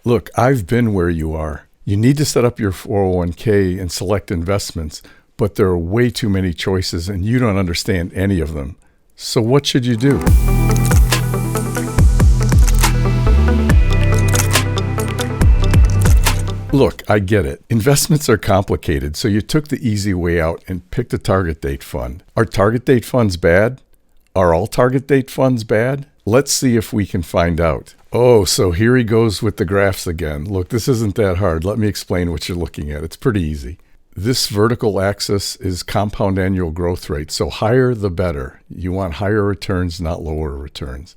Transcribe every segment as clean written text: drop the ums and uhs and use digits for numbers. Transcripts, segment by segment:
Look, I've been where you are. You need to set up your 401k and select investments, but there are way too many choices and you don't understand any of them. So what should you do? Look, I get it. Investments are complicated, so you took the easy way out and picked a target date fund. Are target date funds bad? Are all target date funds bad? Let's see if we can find out. Oh, so here he goes with the graphs again. Look, this isn't that hard. Let me explain what you're looking at. It's pretty easy. This vertical axis is compound annual growth rate, so higher the better. You want higher returns, not lower returns.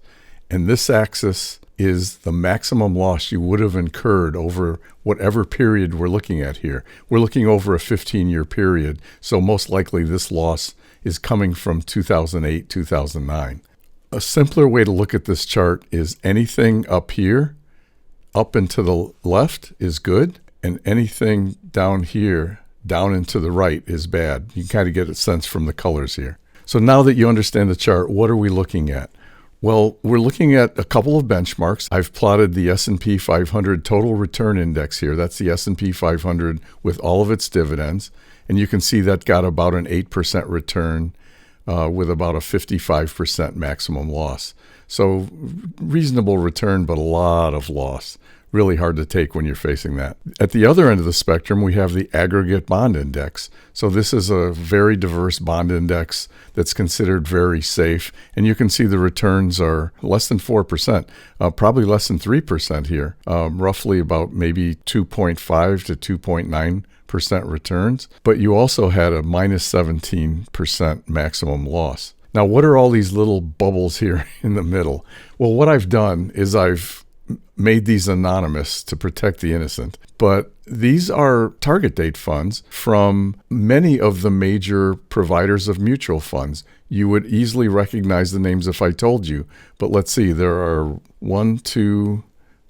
And this axis is the maximum loss you would have incurred over whatever period we're looking at here. We're looking over a 15-year period, so most likely this loss is coming from 2008, 2009. A simpler way to look at this chart is anything up here, up and to the left is good, and anything down here, down and to the right is bad. You can kind of get a sense from the colors here. So now that you understand the chart, what are we looking at? Well, we're looking at a couple of benchmarks. I've plotted the S&P 500 total return index here. That's the S&P 500 with all of its dividends. And you can see that got about an 8% return with about a 55% maximum loss. So reasonable return, but a lot of loss. Really hard to take when you're facing that. At the other end of the spectrum, we have the aggregate bond index. So this is a very diverse bond index that's considered very safe. And you can see the returns are less than 4%, probably less than 3% here, roughly about maybe 2.5 to 2.9% returns. But you also had a minus 17% maximum loss. Now, what are all these little bubbles here in the middle? Well, what I've done is I've made these anonymous to protect the innocent. But these are target date funds from many of the major providers of mutual funds. You would easily recognize the names if I told you. But let's see, there are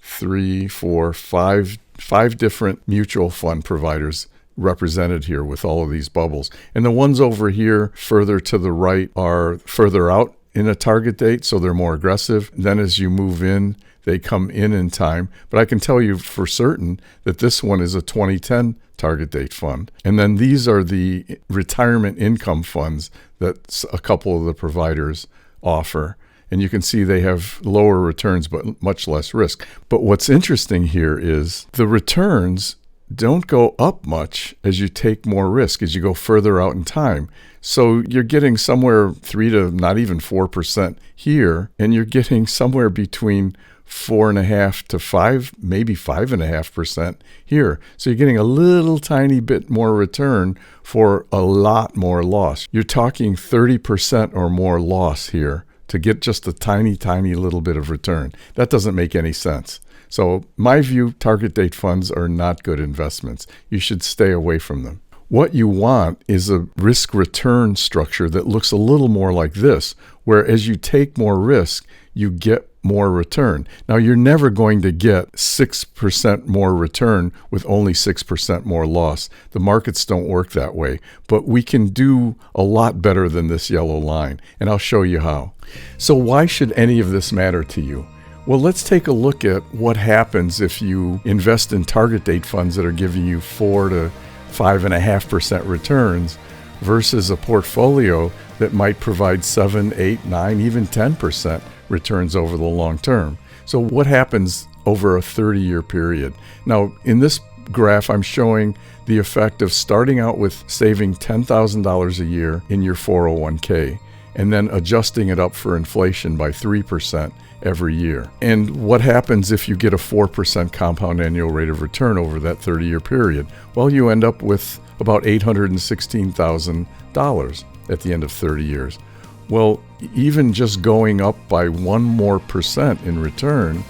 5 different mutual fund providers represented here with all of these bubbles. And the ones over here further to the right are further out in a target date, so they're more aggressive. Then as you move in, they come in time. But I can tell you for certain that this one is a 2010 target date fund. And then these are the retirement income funds that a couple of the providers offer. And you can see they have lower returns, but much less risk. But what's interesting here is the returns don't go up much as you take more risk, as you go further out in time. So you're getting somewhere 3 to not even 4% here, and you're getting somewhere between 4.5 to 5, maybe 5.5% here. So you're getting a little tiny bit more return for a lot more loss. You're talking 30% or more loss here to get just a tiny, tiny little bit of return. That doesn't make any sense. So my view, target date funds are not good investments. You should stay away from them. What you want is a risk return structure that looks a little more like this, where as you take more risk, you get more return. Now, you're never going to get 6% more return with only 6% more loss. The markets don't work that way, but we can do a lot better than this yellow line, and I'll show you how. So why should any of this matter to you? Well, let's take a look at what happens if you invest in target date funds that are giving you 4 to 5.5% returns versus a portfolio that might provide 7, 8, 9, even 10% returns over the long term. So what happens over a 30-year period? Now, in this graph, I'm showing the effect of starting out with saving $10,000 a year in your 401k and then adjusting it up for inflation by 3% every year. And what happens if you get a 4% compound annual rate of return over that 30-year period? Well, you end up with about $816,000 at the end of 30 years. Well, even just going up by 1% more in return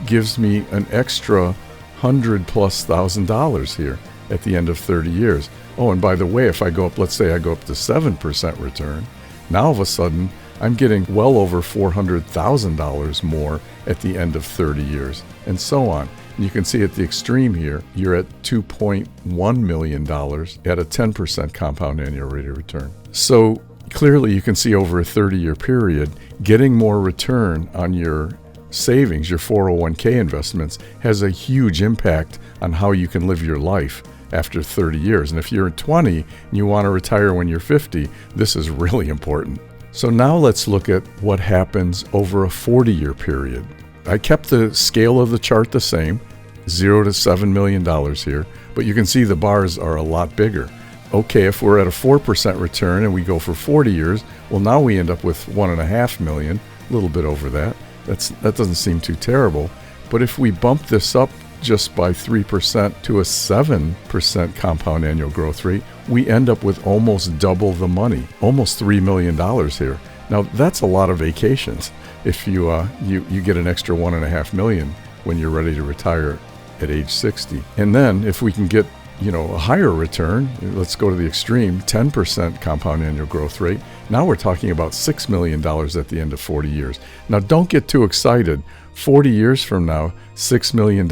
gives me an extra $100,000+ here at the end of 30 years. Oh, and by the way, if I go up, let's say I go up to 7% return, now all of a sudden I'm getting well over $400,000 more at the end of 30 years, and so on. And you can see at the extreme here, you're at $2.1 million at a 10% compound annual rate of return. So clearly you can see over a 30-year period, getting more return on your savings, your 401k investments, has a huge impact on how you can live your life after 30 years. And if you're 20 and you want to retire when you're 50, this is really important. So now let's look at what happens over a 40-year period. I kept the scale of the chart the same, $0 to $7 million here, but you can see the bars are a lot bigger. Okay, if we're at a 4% return and we go for 40 years, well, now we end up with $1.5 million, a little bit over that. That doesn't seem too terrible. But if we bump this up just by 3% to a 7% compound annual growth rate, we end up with almost double the money, almost $3 million here. Now, that's a lot of vacations if you get an extra $1.5 million when you're ready to retire at age 60. And then if we can get a higher return, let's go to the extreme, 10% compound annual growth rate. Now we're talking about $6 million at the end of 40 years. Now, don't get too excited. 40 years from now, $6 million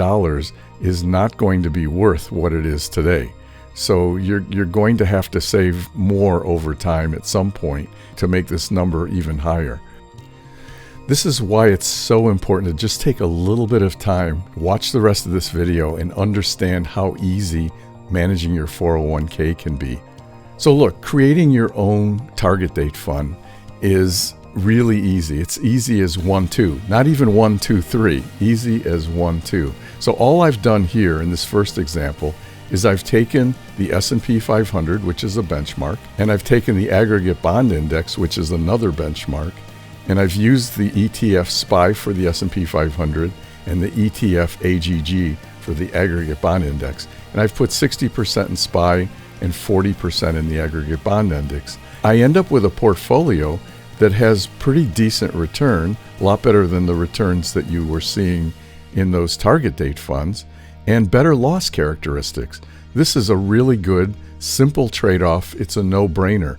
is not going to be worth what it is today. So you're going to have to save more over time at some point to make this number even higher. This is why it's so important to just take a little bit of time, watch the rest of this video, and understand how easy managing your 401k can be. So look, creating your own target date fund is really easy. It's easy as 1, 2, not even 1, 2, 3, easy as 1, 2. So all I've done here in this first example is I've taken the S&P 500, which is a benchmark, and I've taken the aggregate bond index, which is another benchmark, and I've used the ETF SPY for the S&P 500 and the ETF AGG for the aggregate bond index. And I've put 60% in SPY and 40% in the aggregate bond index. I end up with a portfolio that has pretty decent return, a lot better than the returns that you were seeing in those target date funds, and better loss characteristics. This is a really good, simple trade-off. It's a no-brainer.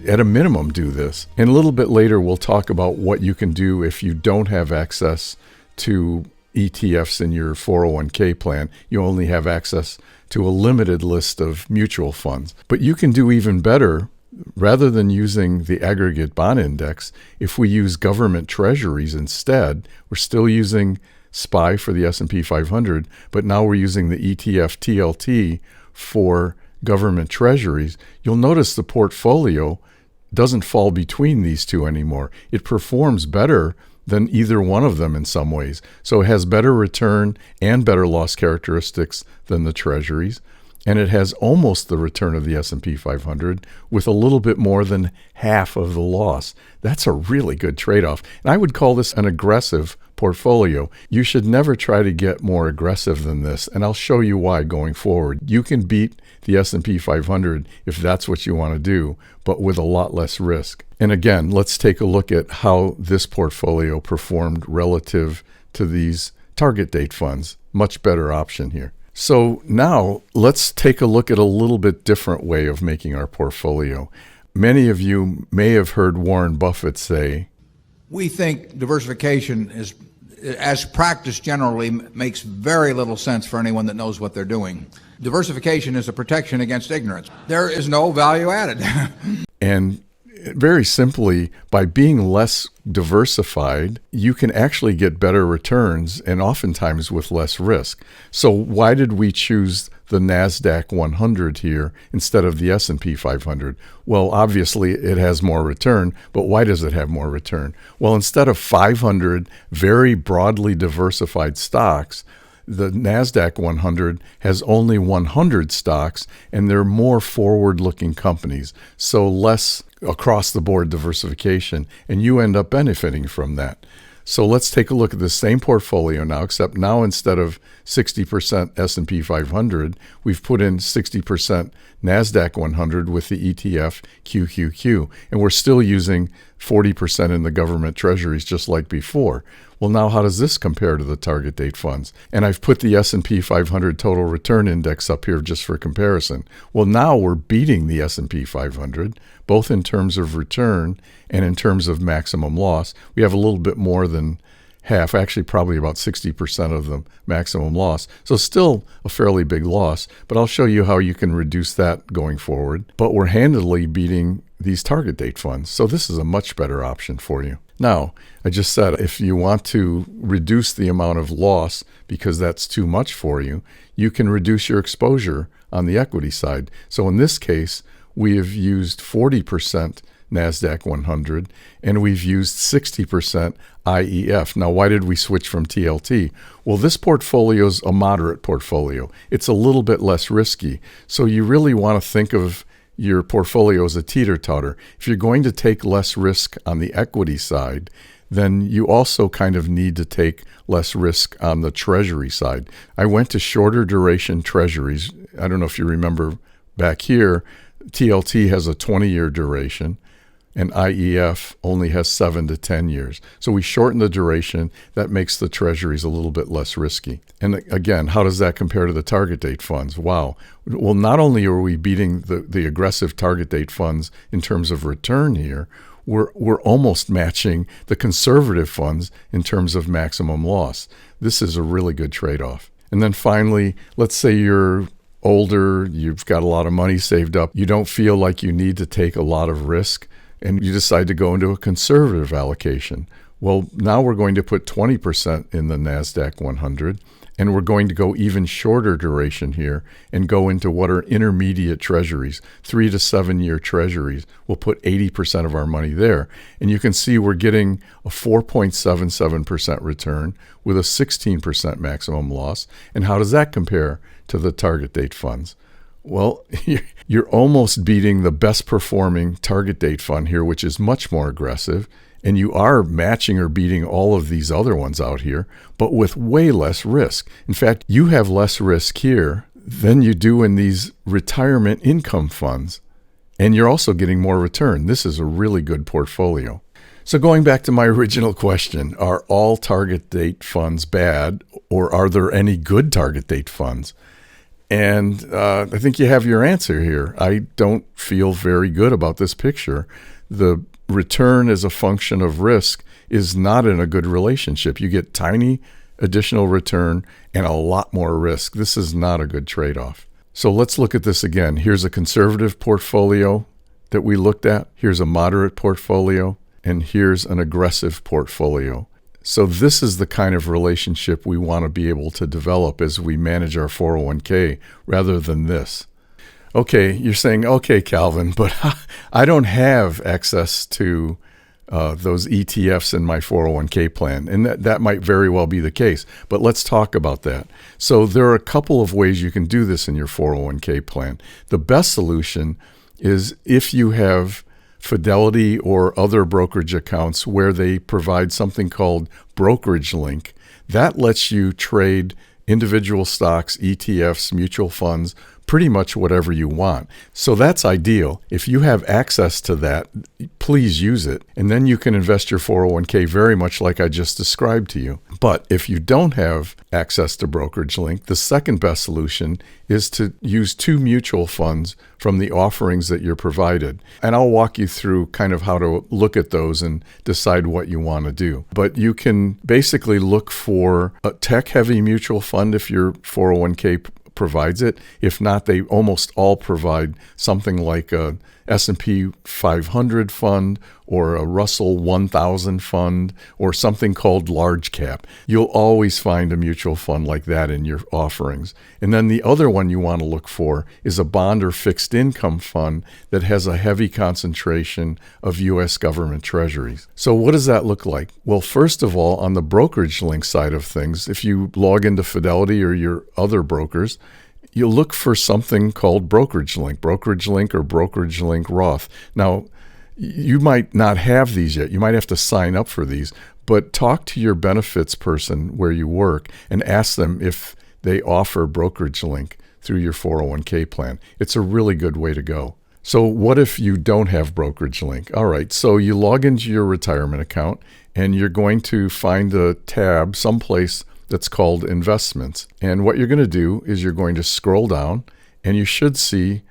At a minimum, do this. And a little bit later, we'll talk about what you can do if you don't have access to ETFs in your 401k plan. You only have access to a limited list of mutual funds. But you can do even better. Rather than using the aggregate bond index, if we use government treasuries instead, we're still using SPY for the S&P 500, but now we're using the ETF TLT for government treasuries. You'll notice the portfolio doesn't fall between these two anymore. It performs better than either one of them in some ways. So it has better return and better loss characteristics than the treasuries. And it has almost the return of the S&P 500 with a little bit more than half of the loss. That's a really good trade-off. And I would call this an aggressive portfolio. You should never try to get more aggressive than this, and I'll show you why going forward. You can beat the S&P 500 if that's what you want to do, but with a lot less risk. And again, let's take a look at how this portfolio performed relative to these target date funds. Much better option here. So now let's take a look at a little bit different way of making our portfolio. Many of you may have heard Warren Buffett say, "We think diversification is, as practiced generally, makes very little sense for anyone that knows what they're doing. Diversification is a protection against ignorance. There is no value added." And very simply, by being less diversified, you can actually get better returns and oftentimes with less risk. So why did we choose the NASDAQ 100 here instead of the S&P 500? Well, obviously it has more return, but why does it have more return? Well, instead of 500 very broadly diversified stocks, the NASDAQ 100 has only 100 stocks, and they're more forward-looking companies, so less across-the-board diversification, and you end up benefiting from that. So let's take a look at the same portfolio now, except now instead of 60% S&P 500, we've put in 60% NASDAQ 100 with the ETF QQQ, and we're still using 40% in the government treasuries just like before. Well, now how does this compare to the target date funds? And I've put the S&P 500 total return index up here just for comparison. Well, now we're beating the S&P 500, both in terms of return and in terms of maximum loss. We have a little bit more than half, actually probably about 60% of the maximum loss. So still a fairly big loss, but I'll show you how you can reduce that going forward. But we're handily beating these target date funds. So this is a much better option for you. Now, I just said if you want to reduce the amount of loss because that's too much for you, you can reduce your exposure on the equity side. So in this case, we have used 40% NASDAQ 100 and we've used 60% IEF. Now, why did we switch from TLT? Well, this portfolio is a moderate portfolio. It's a little bit less risky. So you really want to think of your portfolio as a teeter-totter. If you're going to take less risk on the equity side, then you also kind of need to take less risk on the treasury side. I went to shorter duration treasuries. I don't know if you remember back here, TLT has a 20-year duration and IEF only has 7 to 10 years. So we shorten the duration. That makes the treasuries a little bit less risky. And again, how does that compare to the target date funds? Wow. Well, not only are we beating the aggressive target date funds in terms of return here, we're almost matching the conservative funds in terms of maximum loss. This is a really good trade-off. And then finally, let's say you're older, you've got a lot of money saved up, you don't feel like you need to take a lot of risk, and you decide to go into a conservative allocation. Well, now we're going to put 20% in the NASDAQ 100, and we're going to go even shorter duration here and go into what are intermediate treasuries, 3 to 7 year treasuries. We'll put 80% of our money there. And you can see we're getting a 4.77% return with a 16% maximum loss. And how does that compare to the target date funds? Well, you're almost beating the best performing target date fund here, which is much more aggressive. And you are matching or beating all of these other ones out here, but with way less risk. In fact, you have less risk here than you do in these retirement income funds. And you're also getting more return. This is a really good portfolio. So going back to my original question, are all target date funds bad, or are there any good target date funds? And I think you have your answer here. I don't feel very good about this picture. The return as a function of risk is not in a good relationship. You get tiny additional return and a lot more risk. This is not a good trade-off. So let's look at this again. Here's a conservative portfolio that we looked at. Here's a moderate portfolio. And here's an aggressive portfolio. So this is the kind of relationship we want to be able to develop as we manage our 401k rather than this. Okay, you're saying, okay, Calvin, but I don't have access to those ETFs in my 401k plan. And that might very well be the case. But let's talk about that. So there are a couple of ways you can do this in your 401k plan. The best solution is if you have Fidelity or other brokerage accounts where they provide something called brokerage link. That lets you trade individual stocks, ETFs, mutual funds, pretty much whatever you want. So that's ideal. If you have access to that, please use it. And then you can invest your 401k very much like I just described to you. But if you don't have access to brokerage link, the second best solution is to use 2 mutual funds from the offerings that you're provided. And I'll walk you through kind of how to look at those and decide what you want to do. But you can basically look for a tech-heavy mutual fund if your 401k provides it. If not, they almost all provide something like a S&P 500 fund or a Russell 1000 fund or something called large cap. You'll always find a mutual fund like that in your offerings. And then the other one you want to look for is a bond or fixed income fund that has a heavy concentration of U.S. government treasuries. So what does that look like? Well, first of all, on the brokerage link side of things, if you log into Fidelity or your other brokers, you look for something called Brokerage Link or Brokerage Link Roth. Now, you might not have these yet. You might have to sign up for these, but talk to your benefits person where you work and ask them if they offer Brokerage Link through your 401k plan. It's a really good way to go. So what if you don't have Brokerage Link? All right, so you log into your retirement account and you're going to find a tab someplace that's called Investments. And what you're going to do is you're going to scroll down and you should see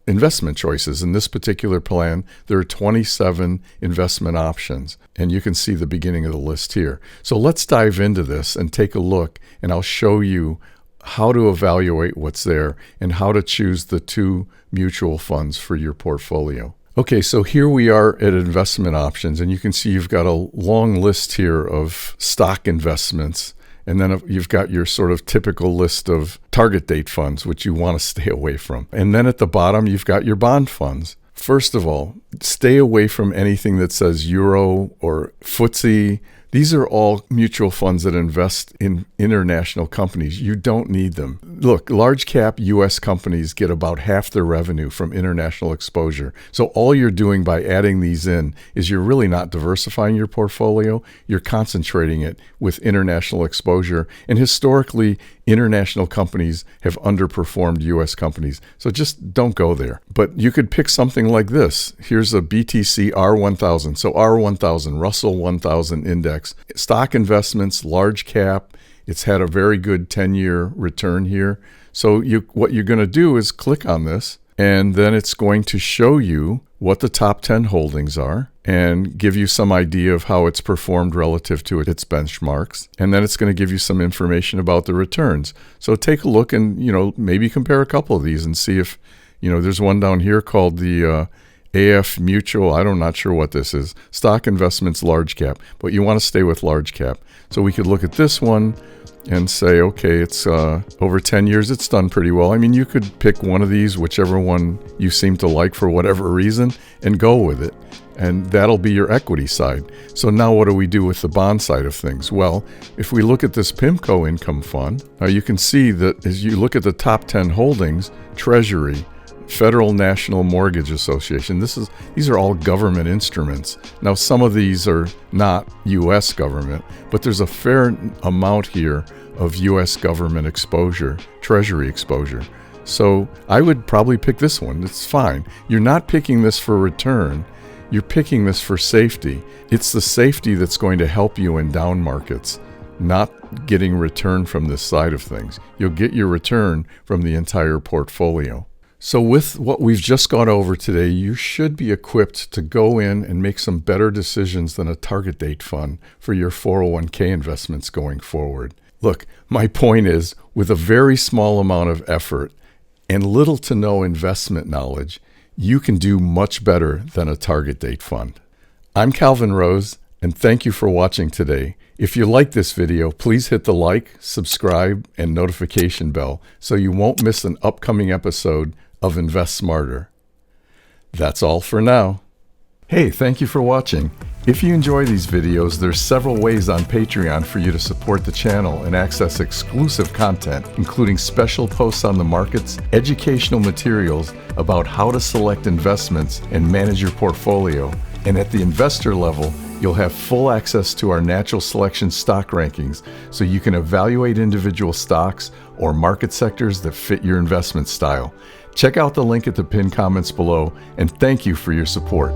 investment choices. In this particular plan, there are 27 investment options, and you can see the beginning of the list here. So let's dive into this and take a look, and I'll show you how to evaluate what's there and how to choose the 2 mutual funds for your portfolio. Okay, so here we are at investment options, and you can see you've got a long list here of stock investments, and then you've got your sort of typical list of target date funds, which you want to stay away from. And then at the bottom, you've got your bond funds. First of all, stay away from anything that says Euro or FTSE. These are all mutual funds that invest in international companies. You don't need them. Look, large cap U.S. companies get about half their revenue from international exposure. So all you're doing by adding these in is you're really not diversifying your portfolio. You're concentrating it with international exposure. And historically, international companies have underperformed U.S. companies. So just don't go there. But you could pick something like this. Here's a BTC R1000. So R1000, Russell 1000 Index. Stock investments, large cap. It's had a very good 10-year return here. So what you're going to do is click on this, and then it's going to show you what the top 10 holdings are and give you some idea of how it's performed relative to its benchmarks. And then it's going to give you some information about the returns. So take a look and, maybe compare a couple of these and see if, there's one down here called the AF Mutual. I'm not sure what this is. Stock investments, large cap. But you want to stay with large cap. So we could look at this one and say, okay, it's over 10 years, it's done pretty well. I mean, you could pick one of these, whichever one you seem to like for whatever reason, and go with it. And that'll be your equity side. So now what do we do with the bond side of things? Well, if we look at this PIMCO income fund, you can see that as you look at the top 10 holdings, Treasury, Federal National Mortgage Association. These are all government instruments. Now, some of these are not U.S. government, but there's a fair amount here of U.S. government exposure, Treasury exposure. So I would probably pick this one. It's fine. You're not picking this for return. You're picking this for safety. It's the safety that's going to help you in down markets, not getting return from this side of things. You'll get your return from the entire portfolio. So with what we've just gone over today, you should be equipped to go in and make some better decisions than a target date fund for your 401k investments going forward. Look, my point is, with a very small amount of effort and little to no investment knowledge, you can do much better than a target date fund. I'm Calvin Rose, and thank you for watching today. If you like this video, please hit the like, subscribe, and notification bell so you won't miss an upcoming episode of Invest Smarter. That's all for now. Hey, thank you for watching. If you enjoy these videos, there's several ways on Patreon for you to support the channel and access exclusive content, including special posts on the markets, educational materials about how to select investments and manage your portfolio. And at the investor level, you'll have full access to our natural selection stock rankings so you can evaluate individual stocks or market sectors that fit your investment style. Check out the link at the pinned comments below, and thank you for your support.